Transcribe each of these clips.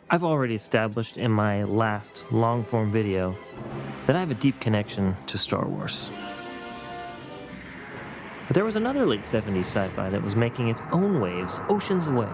I've already established in my last long-form video that I have a deep connection to Star Wars. But there was another late 70s sci-fi that was making its own waves oceans away.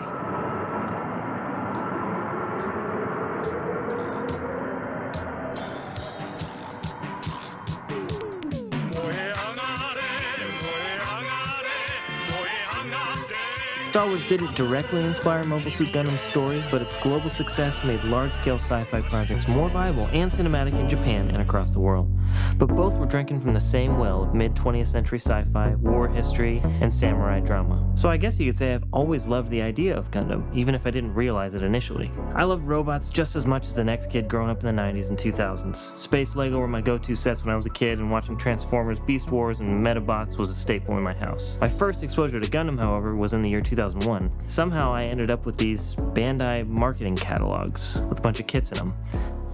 Star Wars didn't directly inspire Mobile Suit Gundam's story, but its global success made large-scale sci-fi projects more viable and cinematic in Japan and across the world. But both were drinking from the same well of mid-20th century sci-fi, war history, and samurai drama. So I guess you could say I've always loved the idea of Gundam, even if I didn't realize it initially. I loved robots just as much as the next kid growing up in the 90s and 2000s. Space Lego were my go-to sets when I was a kid, and watching Transformers, Beast Wars, and Metabots was a staple in my house. My first exposure to Gundam, however, was in the year 2001. Somehow I ended up with these Bandai marketing catalogs with a bunch of kits in them.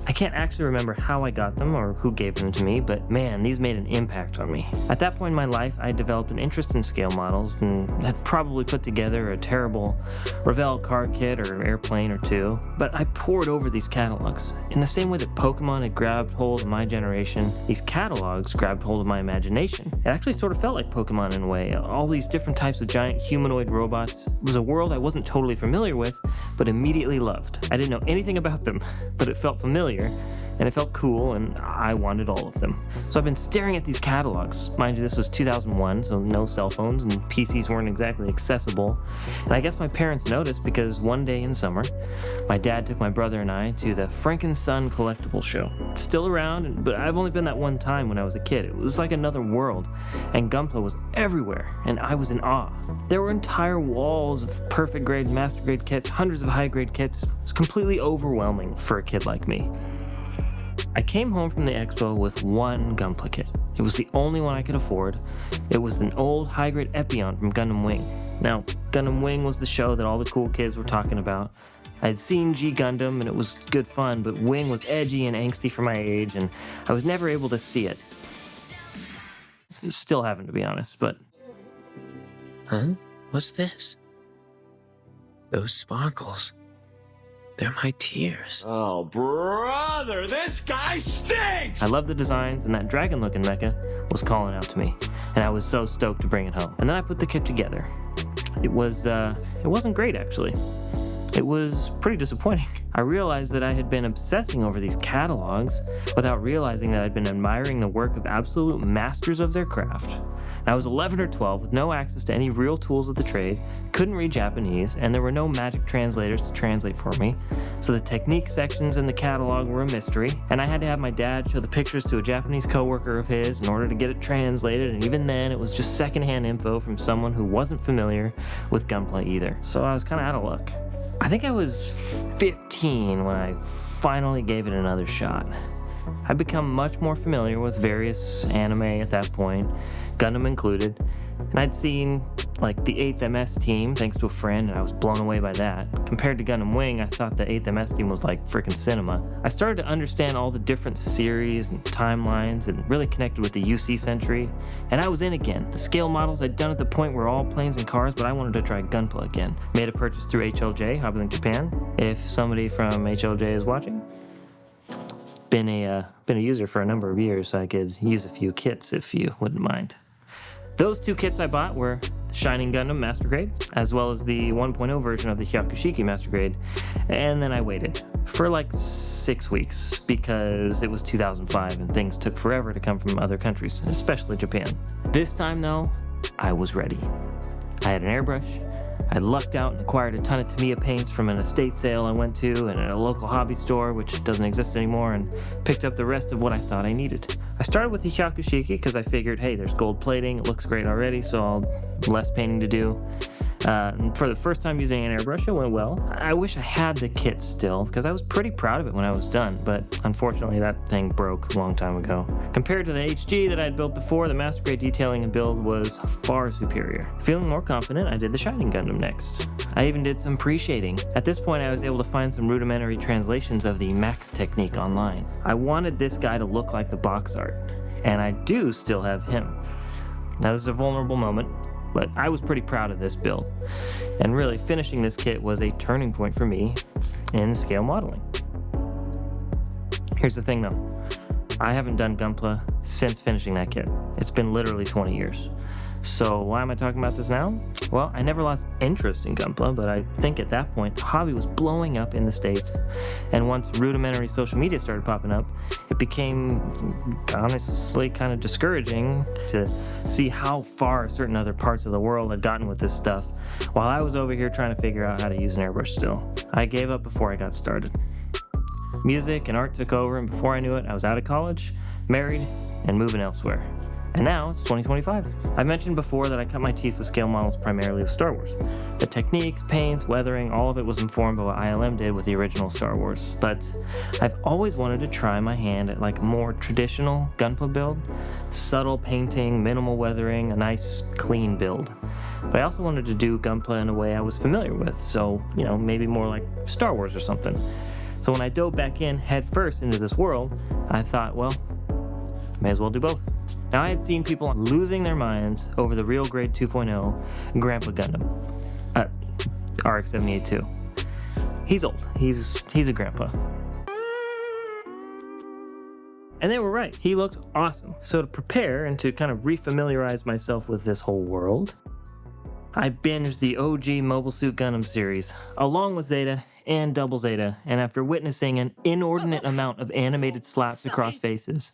I can't actually remember how I got them or who gave them to me, but man, these made an impact on me. At that point in my life, I had developed an interest in scale models and had probably put together a terrible Revell car kit or airplane or two, but I pored over these catalogs. In the same way that Pokemon had grabbed hold of my generation, these catalogs grabbed hold of my imagination. It actually sort of felt like Pokemon in a way. All these different types of giant humanoid robots. It was a world I wasn't totally familiar with, but immediately loved. I didn't know anything about them, but it felt familiar. And it felt cool, and I wanted all of them. So I've been staring at these catalogs. Mind you, this was 2001, so no cell phones, and PCs weren't exactly accessible. And I guess my parents noticed because one day in summer, my dad took my brother and I to the Frankensun collectible show. It's still around, but I've only been that one time when I was a kid. It was like another world, and Gunpla was everywhere, and I was in awe. There were entire walls of perfect grade, master grade kits, hundreds of high grade kits. It was completely overwhelming for a kid like me. I came home from the expo with one Gunpla kit. It was the only one I could afford. It was an old high-grade Epion from Gundam Wing. Now, Gundam Wing was the show that all the cool kids were talking about. I had seen G Gundam and it was good fun, but Wing was edgy and angsty for my age, and I was never able to see it. Still haven't, to be honest, but... Huh? What's this? Those sparkles. They're my tears. Oh, brother, this guy stinks! I loved the designs, and that dragon-looking mecha was calling out to me, and I was so stoked to bring it home. And then I put the kit together. It wasn't great, actually. It was pretty disappointing. I realized that I had been obsessing over these catalogs without realizing that I'd been admiring the work of absolute masters of their craft. I was 11 or 12 with no access to any real tools of the trade, couldn't read Japanese, and there were no magic translators to translate for me, so the technique sections in the catalog were a mystery, and I had to have my dad show the pictures to a Japanese coworker of his in order to get it translated, and even then it was just secondhand info from someone who wasn't familiar with Gunpla either, so I was kind of out of luck. I think I was 15 when I finally gave it another shot. I'd become much more familiar with various anime at that point, Gundam included, and I'd seen like the 8th MS team thanks to a friend, and I was blown away by that. Compared to Gundam Wing, I thought the 8th MS team was like freaking cinema. I started to understand all the different series and timelines and really connected with the UC century, and I was in again. The scale models I'd done at the point were all planes and cars, but I wanted to try Gunpla again. Made a purchase through HLJ, Hobbling Japan. If somebody from HLJ is watching, been a user for a number of years, so I could use a few kits if you wouldn't mind. Those two kits I bought were Shining Gundam Master Grade, as well as the 1.0 version of the Hyakushiki Master Grade, and then I waited for like 6 weeks because it was 2005 and things took forever to come from other countries, especially Japan. This time though, I was ready. I had an airbrush, I lucked out and acquired a ton of Tamiya paints from an estate sale I went to and at a local hobby store, which doesn't exist anymore, and picked up the rest of what I thought I needed. I started with the Hyakushiki because I figured, hey, there's gold plating, it looks great already, so less painting to do. And for the first time using an airbrush, it went well. I wish I had the kit still, because I was pretty proud of it when I was done, but unfortunately that thing broke a long time ago. Compared to the HG that I had built before, the Master Grade detailing and build was far superior. Feeling more confident, I did the Shining Gundam next. I even did some pre-shading. At this point, I was able to find some rudimentary translations of the Max technique online. I wanted this guy to look like the box art, and I do still have him. Now this is a vulnerable moment. but I was pretty proud of this build. And really, finishing this kit was a turning point for me in scale modeling. Here's the thing though, I haven't done Gunpla since finishing that kit. It's been literally 20 years. So why am I talking about this now? Well, I never lost interest in Gunpla, but I think at that point, the hobby was blowing up in the States. And once rudimentary social media started popping up, it became honestly kind of discouraging to see how far certain other parts of the world had gotten with this stuff, while I was over here trying to figure out how to use an airbrush still. I gave up before I got started. Music and art took over, and before I knew it, I was out of college, married, and moving elsewhere. And now it's 2025. I mentioned before that I cut my teeth with scale models primarily of Star Wars. The techniques, paints, weathering, all of it was informed by what ILM did with the original Star Wars. But I've always wanted to try my hand at like a more traditional Gunpla build. Subtle painting, minimal weathering, a nice clean build. But I also wanted to do Gunpla in a way I was familiar with, so, maybe more like Star Wars or something. So when I dove back in head first into this world, I thought, well, may as well do both. Now, I had seen people losing their minds over the Real Grade 2.0 Grandpa Gundam, RX-78-2. He's old. He's a grandpa. And they were right. He looked awesome. So to prepare and to kind of refamiliarize myself with this whole world, I binged the OG Mobile Suit Gundam series, along with Zeta and Double Zeta, and after witnessing an inordinate amount of animated slaps across faces,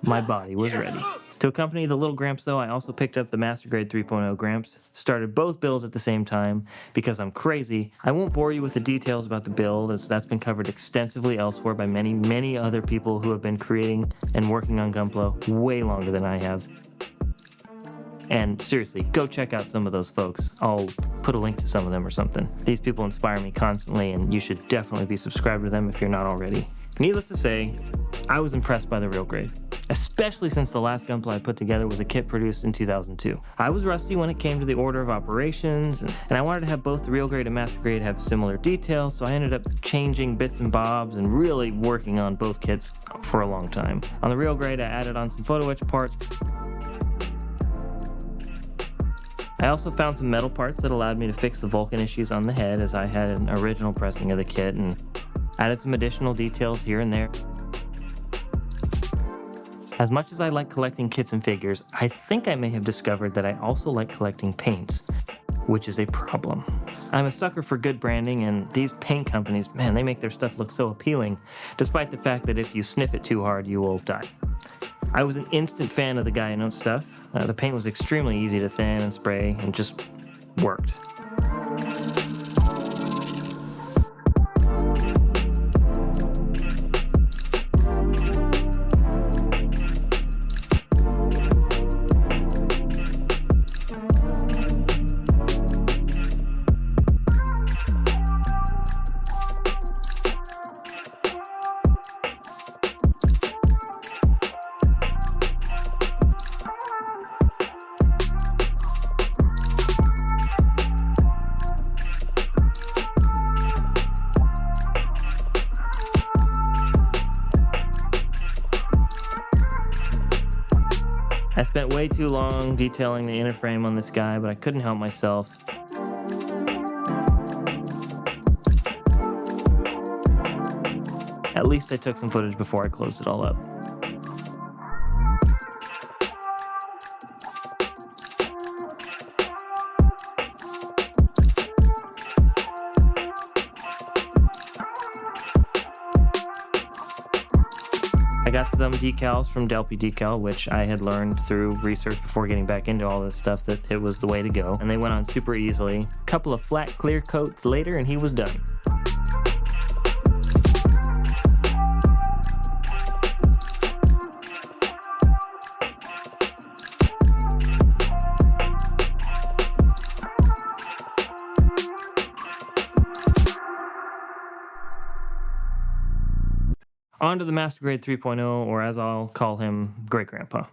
my body was ready. To accompany the little Gramps though, I also picked up the Master Grade 3.0 Gramps, started both builds at the same time, because I'm crazy. I won't bore you with the details about the build, as that's been covered extensively elsewhere by many, many other people who have been creating and working on Gunpla way longer than I have. And seriously, go check out some of those folks. I'll put a link to some of them or something. These people inspire me constantly, and you should definitely be subscribed to them if you're not already. Needless to say, I was impressed by the Real Grade, especially since the last Gunpla I put together was a kit produced in 2002. I was rusty when it came to the order of operations, and I wanted to have both the Real Grade and Master Grade have similar details, so I ended up changing bits and bobs and really working on both kits for a long time. On the Real Grade, I added on some photo etch parts. I also found some metal parts that allowed me to fix the Vulcan issues on the head, as I had an original pressing of the kit, and added some additional details here and there. As much as I like collecting kits and figures, I think I may have discovered that I also like collecting paints, which is a problem. I'm a sucker for good branding, and these paint companies, man, they make their stuff look so appealing, despite the fact that if you sniff it too hard, you will die. I was an instant fan of the Guy Note stuff. The paint was extremely easy to thin and spray, and just worked. I spent way too long detailing the inner frame on this guy, but I couldn't help myself. At least I took some footage before I closed it all up. I got some decals from Delphi Decal, which I had learned through research before getting back into all this stuff that it was the way to go, and they went on super easily. A couple of flat clear coats later and he was done. On to the Master Grade 3.0, or as I'll call him, Great Grandpa.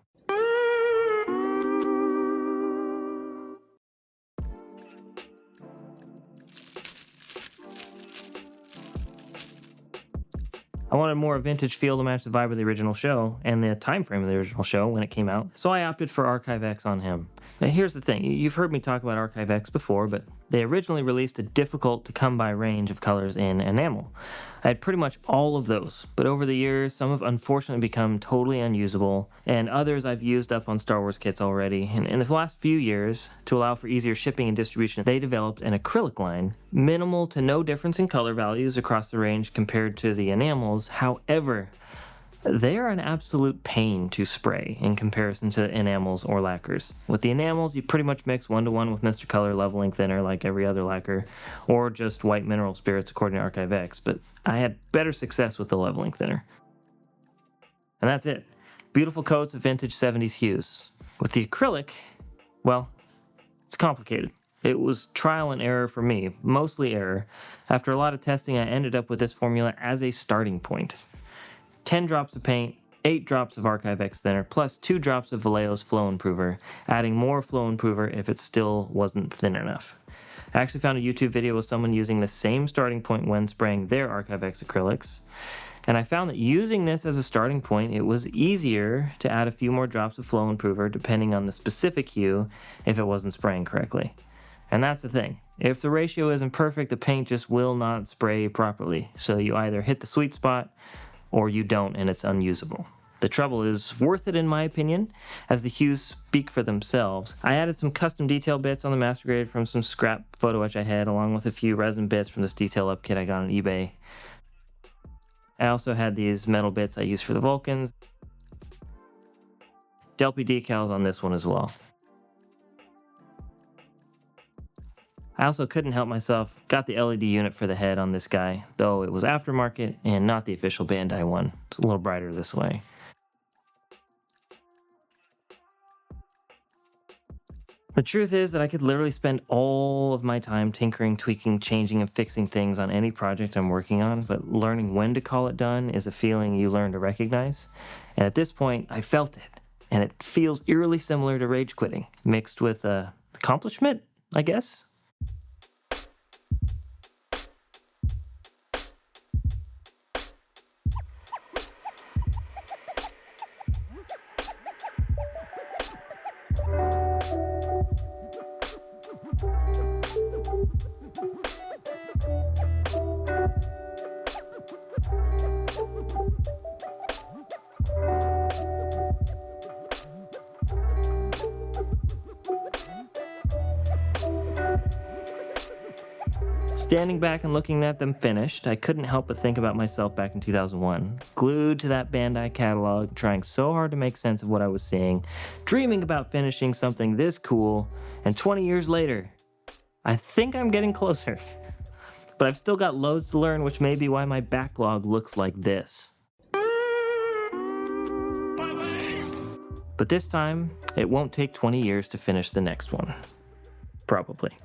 I wanted more vintage feel to match the vibe of the original show and the time frame of the original show when it came out, so I opted for Archive X on him. Now, here's the thing, you've heard me talk about Archive X before, but they originally released a difficult-to-come-by range of colors in enamel. I had pretty much all of those, but over the years, some have unfortunately become totally unusable, and others I've used up on Star Wars kits already. And in the last few years, to allow for easier shipping and distribution, they developed an acrylic line. Minimal to no difference in color values across the range compared to the enamels. However, they are an absolute pain to spray in comparison to enamels or lacquers. With the enamels, you pretty much mix 1-to-1 with Mr. Color leveling thinner like every other lacquer, or just white mineral spirits according to Archive X, but I had better success with the leveling thinner. And that's it. Beautiful coats of vintage 70s hues. With the acrylic, well, it's complicated. It was trial and error for me, mostly error. After a lot of testing, I ended up with this formula as a starting point. 10 drops of paint, 8 drops of Archive X thinner, plus 2 drops of Vallejo's Flow Improver, adding more Flow Improver if it still wasn't thin enough. I actually found a YouTube video with someone using the same starting point when spraying their Archive X acrylics, and I found that using this as a starting point, it was easier to add a few more drops of Flow Improver depending on the specific hue if it wasn't spraying correctly. And that's the thing. If the ratio isn't perfect, the paint just will not spray properly, so you either hit the sweet spot or you don't and it's unusable. The trouble is worth it in my opinion, as the hues speak for themselves. I added some custom detail bits on the master grade from some scrap photo etch I had, along with a few resin bits from this detail up kit I got on eBay. I also had these metal bits I used for the Vulcans. Delpy decals on this one as well. I also couldn't help myself, got the LED unit for the head on this guy, though it was aftermarket and not the official Bandai one. It's a little brighter this way. The truth is that I could literally spend all of my time tinkering, tweaking, changing, and fixing things on any project I'm working on, but learning when to call it done is a feeling you learn to recognize. And at this point, I felt it, and it feels eerily similar to rage quitting, mixed with accomplishment, I guess? Standing back and looking at them finished, I couldn't help but think about myself back in 2001, glued to that Bandai catalog, trying so hard to make sense of what I was seeing, dreaming about finishing something this cool, and 20 years later, I think I'm getting closer. But I've still got loads to learn, which may be why my backlog looks like this. But this time, it won't take 20 years to finish the next one. Probably.